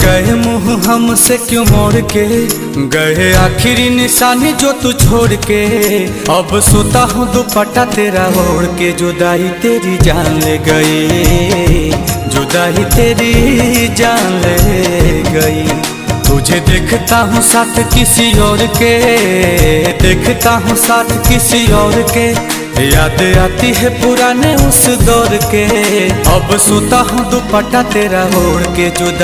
गए मुँह हमसे क्यों मोड़ के गए, आखिरी निशानी जो तू छोड़ के। अब सोता हूँ दुपट्टा तेरा ओढ़ के, जुदाई तेरी जान ले गई, जुदाई तेरी जान ले गई। तुझे देखता हूँ साथ किसी और के, देखता हूँ साथ किसी और के, याद आती है पुराने उस दौर के। अब सोता हूँ दुपट्टा तेरा ओढ़ के, जुदा